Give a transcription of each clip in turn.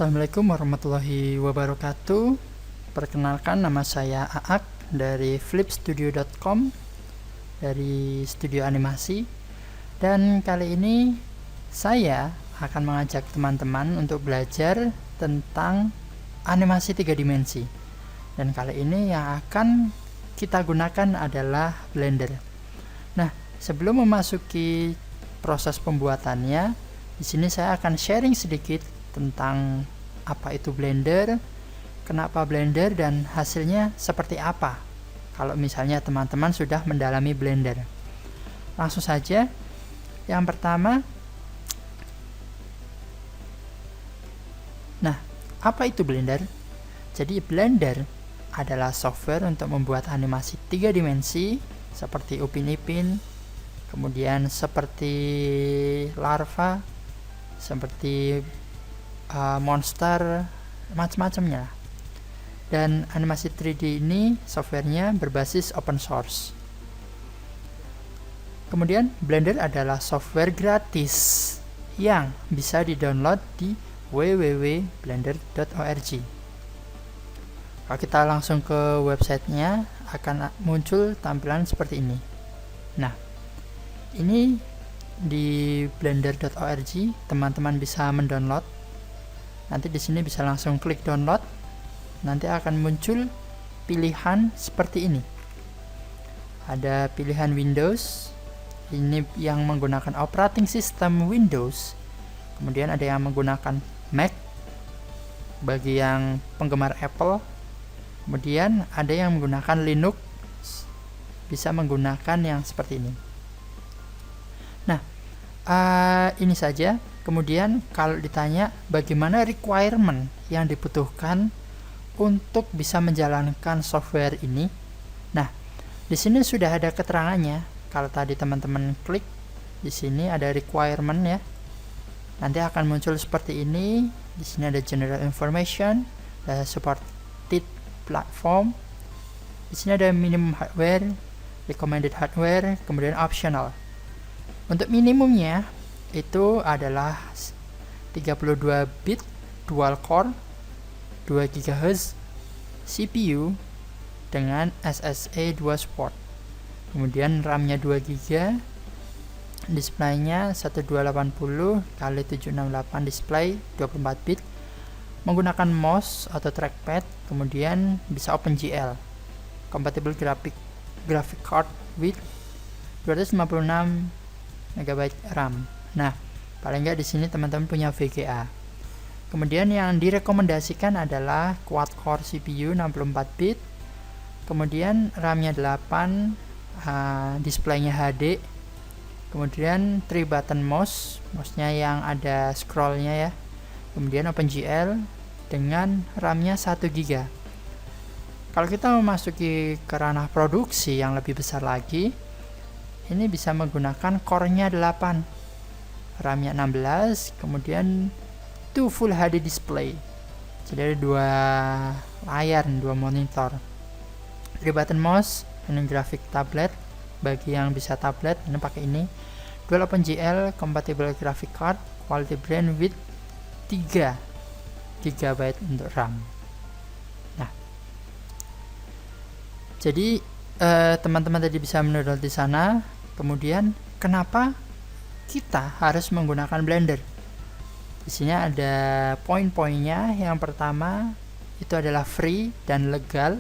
Assalamualaikum warahmatullahi wabarakatuh. Perkenalkan, nama saya Aak dari flipstudio.com, dari studio animasi. Dan kali ini saya akan mengajak teman-teman untuk belajar tentang animasi 3 dimensi. Dan kali ini yang akan kita gunakan adalah Blender. Nah, sebelum memasuki proses pembuatannya, di sini saya akan sharing sedikit tentang apa itu Blender, kenapa Blender, dan hasilnya seperti apa kalau misalnya teman-teman sudah mendalami Blender. Langsung saja. Yang pertama, nah, apa itu Blender? Jadi Blender adalah software untuk membuat animasi 3 dimensi seperti Upin Ipin, kemudian seperti larva, seperti monster, macam-macamnya. Dan animasi 3D ini softwarenya berbasis open source. Kemudian Blender adalah software gratis yang bisa di-download di www.blender.org. Kalau kita langsung ke websitenya, akan muncul tampilan seperti ini. Nah, ini di blender.org teman-teman bisa mendownload. Nanti di sini bisa langsung klik download. Nanti akan muncul pilihan seperti ini. Ada pilihan Windows. Ini yang menggunakan operating system Windows. Kemudian ada yang menggunakan Mac bagi yang penggemar Apple. Kemudian ada yang menggunakan Linux. Bisa menggunakan yang seperti ini. Nah, ini saja. Kemudian kalau ditanya bagaimana requirement yang dibutuhkan untuk bisa menjalankan software ini, nah di sini sudah ada keterangannya. Kalau tadi teman-teman klik di sini ada requirement ya, nanti akan muncul seperti ini. Di sini ada general information, ada supported platform. Di sini ada minimum hardware, recommended hardware, kemudian optional. Untuk minimumnya itu adalah 32 bit dual core 2 GHz CPU dengan SSA 2 support. Kemudian RAM-nya 2 GB, displaynya 1280 x 768 display 24 bit, menggunakan mouse atau trackpad, kemudian bisa OpenGL, compatible graphic card with 256 MB RAM. Nah, paling nggak di sini teman-teman punya VGA. Kemudian yang direkomendasikan adalah quad core CPU 64 bit, kemudian RAM-nya 8, displaynya HD, kemudian 3 button mouse-nya yang ada scrollnya ya, kemudian OpenGL dengan RAM-nya 1 GB. Kalau kita memasuki ke ranah produksi yang lebih besar lagi, ini bisa menggunakan core-nya 8, RAM-nya 16, kemudian 2 full HD display. Jadi ada 2 layar, 2 monitor. 3 button mouse, ini grafik tablet bagi yang bisa tablet, ini pakai ini. Dual OpenGL, compatible graphic card, quality brand with 3 GB untuk RAM. Nah, jadi teman-teman tadi bisa mendownload di sana. Kemudian kenapa kita harus menggunakan Blender? Di sini ada poin-poinnya. Yang pertama itu adalah free dan legal.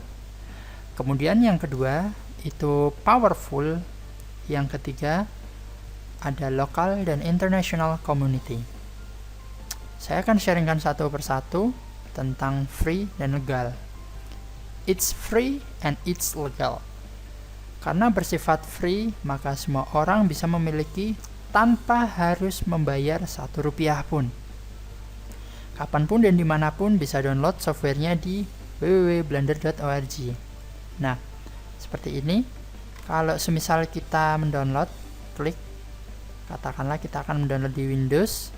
Kemudian yang kedua itu powerful. Yang ketiga ada local dan international community. Saya akan sharingkan satu persatu tentang free dan legal. It's free and it's legal. Karena bersifat free, maka semua orang bisa memiliki tanpa harus membayar Rp1 pun. Kapanpun dan dimanapun bisa download softwarenya di www.blender.org. Nah, seperti ini. Kalau semisal kita mendownload, klik, katakanlah kita akan mendownload di Windows.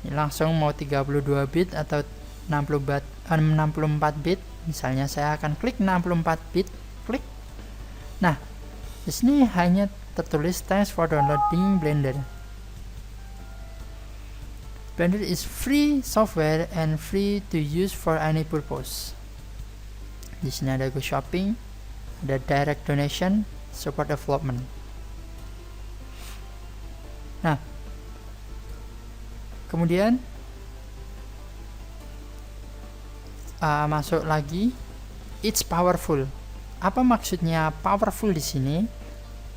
Ini langsung mau 32 bit atau 64 bit. Misalnya saya akan klik 64 bit, klik. Nah, di sini hanya tertulis thanks for downloading Blender. Blender is free software and free to use for any purpose. Di sini ada Go Shopping, ada Direct Donation, Support Development. Nah, kemudian masuk lagi, it's powerful. Apa maksudnya powerful di sini?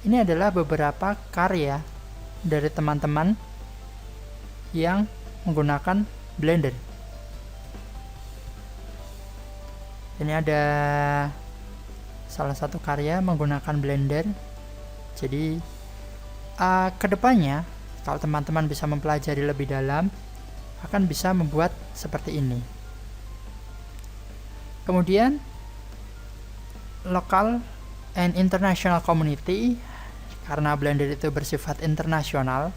Ini adalah beberapa karya dari teman-teman yang menggunakan Blender. Ini ada salah satu karya menggunakan Blender. Jadi kedepannya kalau teman-teman bisa mempelajari lebih dalam, akan bisa membuat seperti ini. Kemudian local and international community, karena Blender itu bersifat internasional,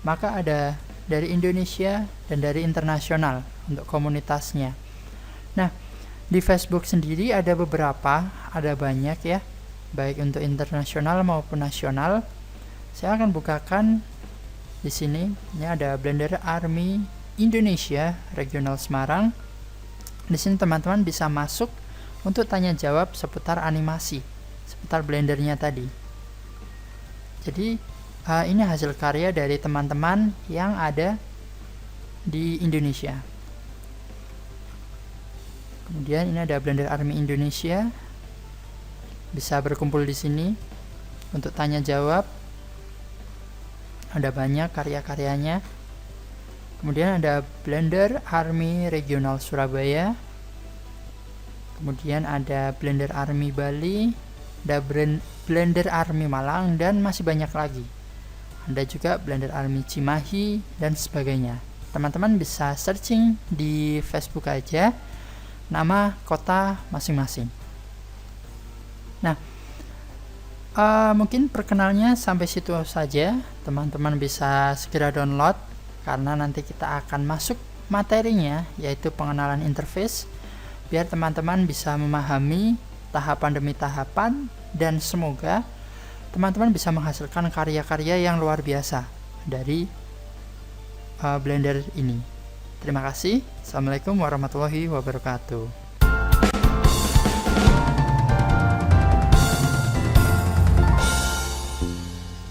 maka ada dari Indonesia dan dari internasional untuk komunitasnya. Nah, di Facebook sendiri ada beberapa, ada banyak ya, baik untuk internasional maupun nasional. Saya akan bukakan di sini. Ini ada Blender Army Indonesia Regional Semarang. Di sini teman-teman bisa masuk untuk tanya jawab seputar animasi, seputar Blendernya tadi. Jadi ini hasil karya dari teman-teman yang ada di Indonesia. Kemudian ini ada Blender Army Indonesia, bisa berkumpul di sini untuk tanya jawab. Ada banyak karya-karyanya. Kemudian ada Blender Army Regional Surabaya. Kemudian ada Blender Army Bali, ada Blender Army Malang, dan masih banyak lagi. Ada juga Blender Army Cimahi dan sebagainya. Teman-teman bisa searching di Facebook aja nama kota masing-masing. Nah, mungkin perkenalnya sampai situ saja. Teman-teman bisa segera download, karena nanti kita akan masuk materinya, yaitu pengenalan interface, biar teman-teman bisa memahami tahapan demi tahapan, dan semoga teman-teman bisa menghasilkan karya-karya yang luar biasa dari Blender ini. Terima kasih. Assalamualaikum warahmatullahi wabarakatuh.